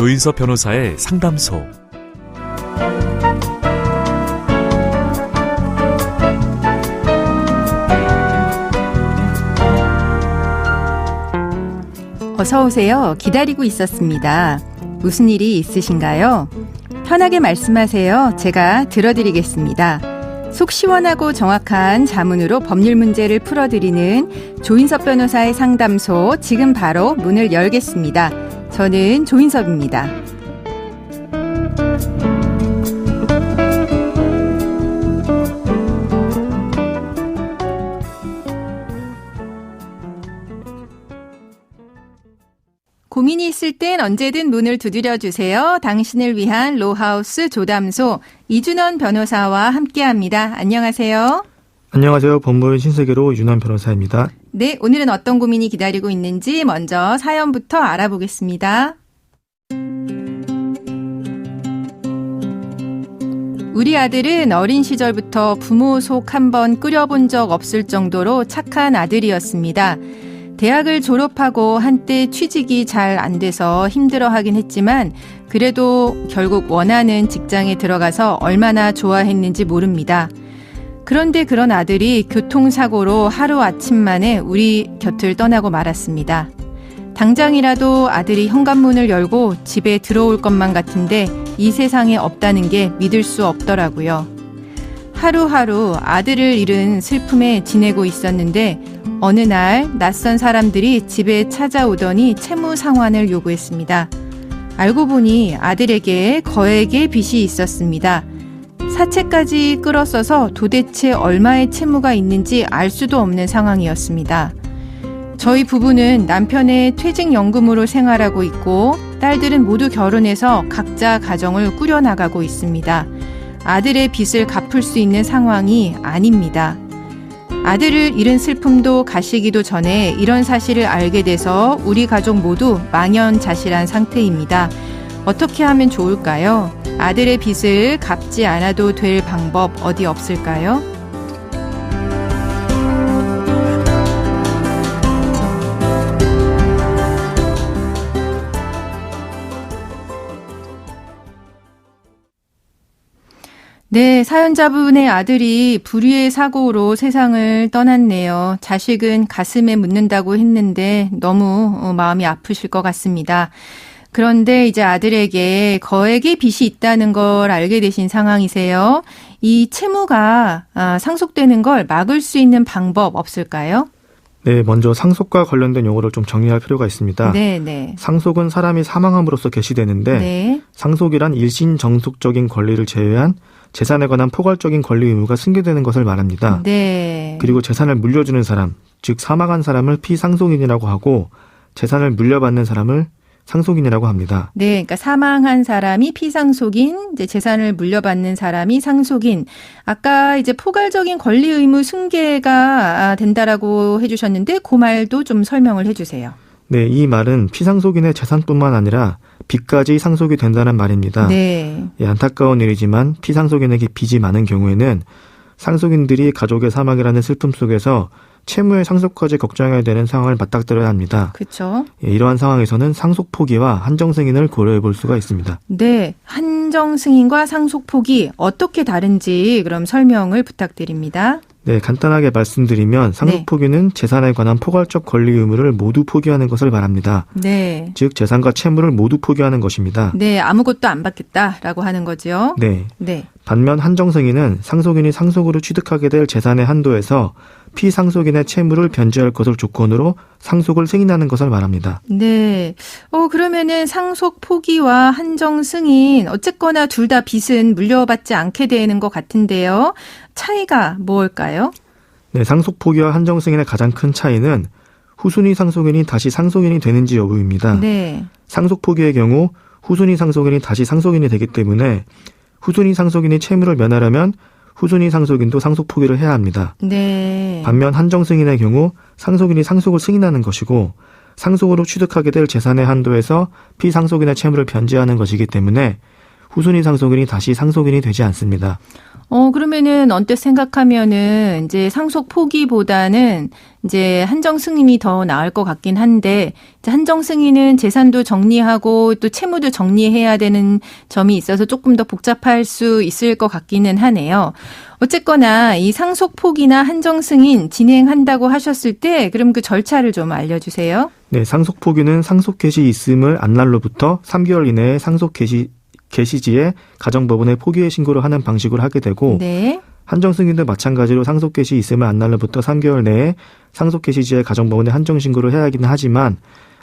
조인섭 변호사의 상담소. 어서 오세요. 기다리고 있었습니다. 무슨 일이 있으신가요? 편하게 말씀하세요. 제가 들어드리겠습니다. 속 시원하고 정확한 자문으로 법률 문제를 풀어드리는 조인섭 변호사의 상담소, 지금 바로 문을 열겠습니다. 저는 조인섭입니다. 고민이 있을 땐 언제든 문을 두드려주세요. 당신을 위한 로하우스 조담소, 이준원 변호사와 함께합니다. 안녕하세요. 안녕하세요. 법무인 신세계로 윤환 변호사입니다. 네, 오늘은 어떤 고민이 기다리고 있는지 먼저 사연부터 알아보겠습니다. 우리 아들은 어린 시절부터 부모 속 한번 끓여본 적 없을 정도로 착한 아들이었습니다. 대학을 졸업하고 한때 취직이 잘 안 돼서 힘들어하긴 했지만 그래도 결국 원하는 직장에 들어가서 얼마나 좋아했는지 모릅니다. 그런데 그런 아들이 교통사고로 하루아침 만에 우리 곁을 떠나고 말았습니다. 당장이라도 아들이 현관문을 열고 집에 들어올 것만 같은데 이 세상에 없다는 게 믿을 수 없더라고요. 하루하루 아들을 잃은 슬픔에 지내고 있었는데 어느 날 낯선 사람들이 집에 찾아오더니 채무 상환을 요구했습니다. 알고 보니 아들에게 거액의 빚이 있었습니다. 사채까지 끌어써서 도대체 얼마의 채무가 있는지 알 수도 없는 상황이었습니다. 저희 부부는 남편의 퇴직연금으로 생활하고 있고 딸들은 모두 결혼해서 각자 가정을 꾸려나가고 있습니다. 아들의 빚을 갚을 수 있는 상황이 아닙니다. 아들을 잃은 슬픔도 가시기도 전에 이런 사실을 알게 돼서 우리 가족 모두 망연자실한 상태입니다. 어떻게 하면 좋을까요? 아들의 빚을 갚지 않아도 될 방법 어디 없을까요? 네, 사연자분의 아들이 불의의 사고로 세상을 떠났네요. 자식은 가슴에 묻는다고 했는데 너무 마음이 아프실 것 같습니다. 그런데 이제 아들에게 거액의 빚이 있다는 걸 알게 되신 상황이세요. 이 채무가 상속되는 걸 막을 수 있는 방법 없을까요? 네, 먼저 상속과 관련된 용어를 좀 정리할 필요가 있습니다. 네. 상속은 사람이 사망함으로써 개시되는데 네. 상속이란 일신정속적인 권리를 제외한 재산에 관한 포괄적인 권리 의무가 승계되는 것을 말합니다. 네. 그리고 재산을 물려주는 사람, 즉 사망한 사람을 피상속인이라고 하고 재산을 물려받는 사람을 상속인이라고 합니다. 네, 그러니까 사망한 사람이 피상속인, 이제 재산을 물려받는 사람이 상속인. 아까 이제 포괄적인 권리 의무 승계가 된다라고 해주셨는데 그 말도 좀 설명을 해주세요. 네, 이 말은 피상속인의 재산뿐만 아니라 빚까지 상속이 된다는 말입니다. 네. 안타까운 일이지만 피상속인에게 빚이 많은 경우에는 상속인들이 가족의 사망이라는 슬픔 속에서 채무의 상속까지 걱정해야 되는 상황을 맞닥뜨려야 합니다. 그렇죠. 이러한 상황에서는 상속 포기와 한정 승인을 고려해 볼 수가 있습니다. 네, 한정 승인과 상속 포기 어떻게 다른지 그럼 설명을 부탁드립니다. 네, 간단하게 말씀드리면 상속 포기는 재산에 관한 포괄적 권리 의무를 모두 포기하는 것을 말합니다. 네. 즉 재산과 채무를 모두 포기하는 것입니다. 네, 아무것도 안 받겠다라고 하는 거죠. 네. 네. 반면 한정 승인은 상속인이 상속으로 취득하게 될 재산의 한도에서 피상속인의 채무를 변제할 것을 조건으로 상속을 승인하는 것을 말합니다. 네. 그러면은 상속 포기와 한정 승인 어쨌거나 둘 다 빚은 물려받지 않게 되는 것 같은데요. 차이가 뭘까요? 네, 상속 포기와 한정 승인의 가장 큰 차이는 후순위 상속인이 다시 상속인이 되는지 여부입니다. 네. 상속 포기의 경우 후순위 상속인이 다시 상속인이 되기 때문에 후순위 상속인이 채무를 면하려면 후순위 상속인도 상속 포기를 해야 합니다. 네. 반면 한정 승인의 경우 상속인이 상속을 승인하는 것이고 상속으로 취득하게 될 재산의 한도에서 피상속인의 채무를 변제하는 것이기 때문에 후순위 상속인이 다시 상속인이 되지 않습니다. 그러면은 언뜻 생각하면은 이제 상속 포기보다는 이제 한정 승인이 더 나을 것 같긴 한데, 이제 한정 승인은 재산도 정리하고 또 채무도 정리해야 되는 점이 있어서 조금 더 복잡할 수 있을 것 같기는 하네요. 어쨌거나 이 상속 포기나 한정 승인 진행한다고 하셨을 때 그럼 그 절차를 좀 알려주세요. 네, 상속 포기는 상속 개시 있음을 안 날로부터 3개월 이내에 상속 개시지에 가정법원에 포기의 신고를 하는 방식으로 하게 되고, 네. 한정 승인도 마찬가지로 상속 개시 있음을 안 날로부터 3개월 내에 상속 개시지에 가정법원에 한정 신고를 해야 하긴 하지만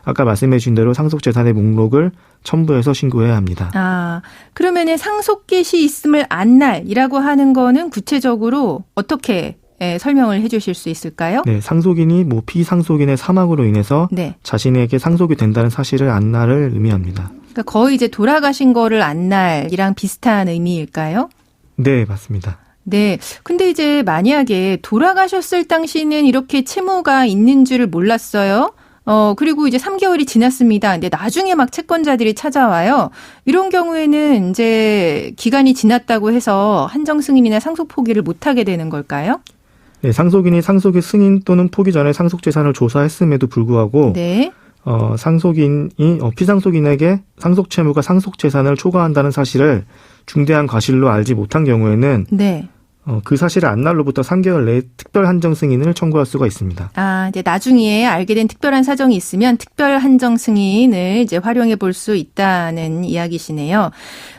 아까 말씀해 주신 대로 상속 재산의 목록을 첨부해서 신고해야 합니다. 그러면은 상속 개시 있음을 안 날이라고 하는 거는 구체적으로 어떻게 설명을 해 주실 수 있을까요? 네, 상속인이 피상속인의 사망으로 인해서 네. 자신에게 상속이 된다는 사실을 안 날을 의미합니다. 그러니까 거의 이제 돌아가신 거를 안 날이랑 비슷한 의미일까요? 네, 맞습니다. 네. 근데 이제 만약에 돌아가셨을 당시는 이렇게 채무가 있는 줄을 몰랐어요. 그리고 이제 3개월이 지났습니다. 근데 나중에 막 채권자들이 찾아와요. 이런 경우에는 이제 기간이 지났다고 해서 한정 승인이나 상속 포기를 못 하게 되는 걸까요? 네, 상속인이 상속의 승인 또는 포기 전에 상속 재산을 조사했음에도 불구하고 네. 상속인이 피상속인에게 상속 채무가 상속 재산을 초과한다는 사실을 중대한 과실로 알지 못한 경우에는 네. 그 사실을 안 날로부터 3개월 내에 특별 한정 승인을 청구할 수가 있습니다. 이제 나중에 알게 된 특별한 사정이 있으면 특별 한정 승인을 이제 활용해 볼 수 있다는 이야기시네요.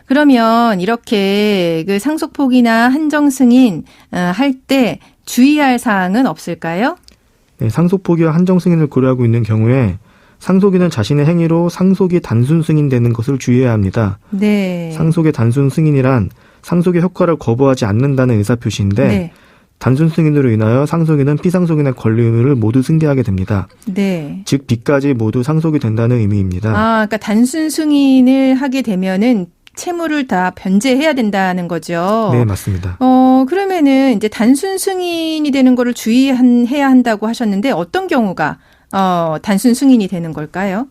그러면 이렇게 그 상속 포기나 한정 승인 할 때 주의할 사항은 없을까요? 네, 상속 포기와 한정 승인을 고려하고 있는 경우에 상속인은 자신의 행위로 상속이 단순 승인되는 것을 주의해야 합니다. 네. 상속의 단순 승인이란 상속의 효과를 거부하지 않는다는 의사표시인데 네. 단순 승인으로 인하여 상속인은 피상속인의 권리를 모두 승계하게 됩니다. 네. 즉 빚까지 모두 상속이 된다는 의미입니다. 그러니까 단순 승인을 하게 되면은 채무를 다 변제해야 된다는 거죠. 네, 맞습니다. 그러면은 이제 단순 승인이 되는 거를 주의해야 한다고 하셨는데 어떤 경우가 단순 승인이 되는 걸까요?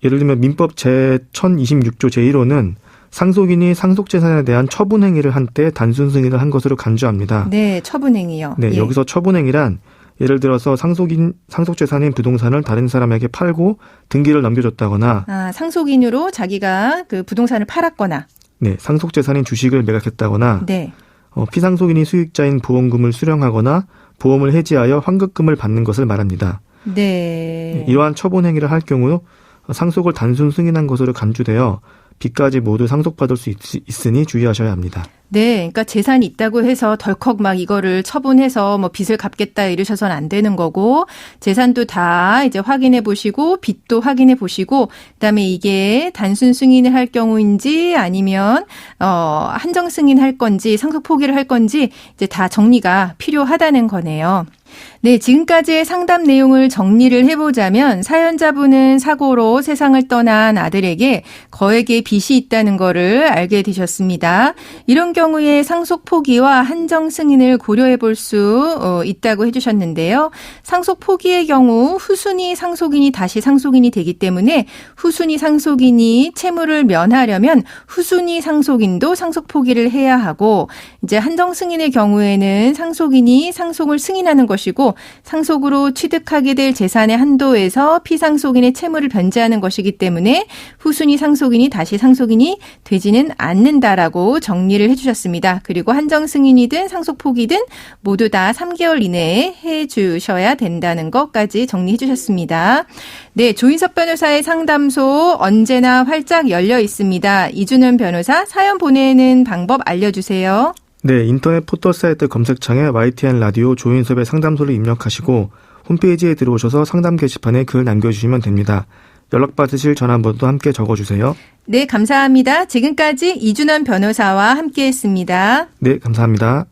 예를 들면 민법 제1026조 제1호는 상속인이 상속재산에 대한 처분행위를 한 때 단순 승인을 한 것으로 간주합니다. 네, 처분행위요. 네, 예. 여기서 처분행위란 예를 들어서 상속재산인 부동산을 다른 사람에게 팔고 등기를 넘겨줬다거나 상속인으로 자기가 그 부동산을 팔았거나 네, 상속재산인 주식을 매각했다거나 네. 피상속인이 수익자인 보험금을 수령하거나 보험을 해지하여 환급금을 받는 것을 말합니다. 네. 이러한 처분행위를 할 경우 상속을 단순 승인한 것으로 간주되어 빚까지 모두 상속받을 수 있으니 주의하셔야 합니다. 네, 그러니까 재산이 있다고 해서 덜컥 막 이거를 처분해서 뭐 빚을 갚겠다 이러셔서는 안 되는 거고, 재산도 다 이제 확인해 보시고 빚도 확인해 보시고, 그다음에 이게 단순 승인을 할 경우인지 아니면 한정 승인할 건지 상속 포기를 할 건지 이제 다 정리가 필요하다는 거네요. 네, 지금까지의 상담 내용을 정리를 해보자면 사연자분은 사고로 세상을 떠난 아들에게 거액의 빚이 있다는 거를 알게 되셨습니다. 이런 경우에 상속 포기와 한정 승인을 고려해 볼 수 있다고 해주셨는데요. 상속 포기의 경우 후순위 상속인이 다시 상속인이 되기 때문에 후순위 상속인이 채무를 면하려면 후순위 상속인도 상속 포기를 해야 하고, 이제 한정 승인의 경우에는 상속인이 상속을 승인하는 것이고 상속으로 취득하게 될 재산의 한도에서 피상속인의 채무를 변제하는 것이기 때문에 후순위 상속인이 다시 상속인이 되지는 않는다라고 정리를 해주셨습니다. 그리고 한정 승인이든 상속 포기든 모두 다 3개월 이내에 해주셔야 된다는 것까지 정리해 주셨습니다. 네, 조인석 변호사의 상담소 언제나 활짝 열려 있습니다. 이준현 변호사, 사연 보내는 방법 알려주세요. 네, 인터넷 포털사이트 검색창에 YTN 라디오 조인섭의 상담소를 입력하시고 홈페이지에 들어오셔서 상담 게시판에 글 남겨주시면 됩니다. 연락받으실 전화번호도 함께 적어주세요. 네, 감사합니다. 지금까지 이준현 변호사와 함께했습니다. 네, 감사합니다.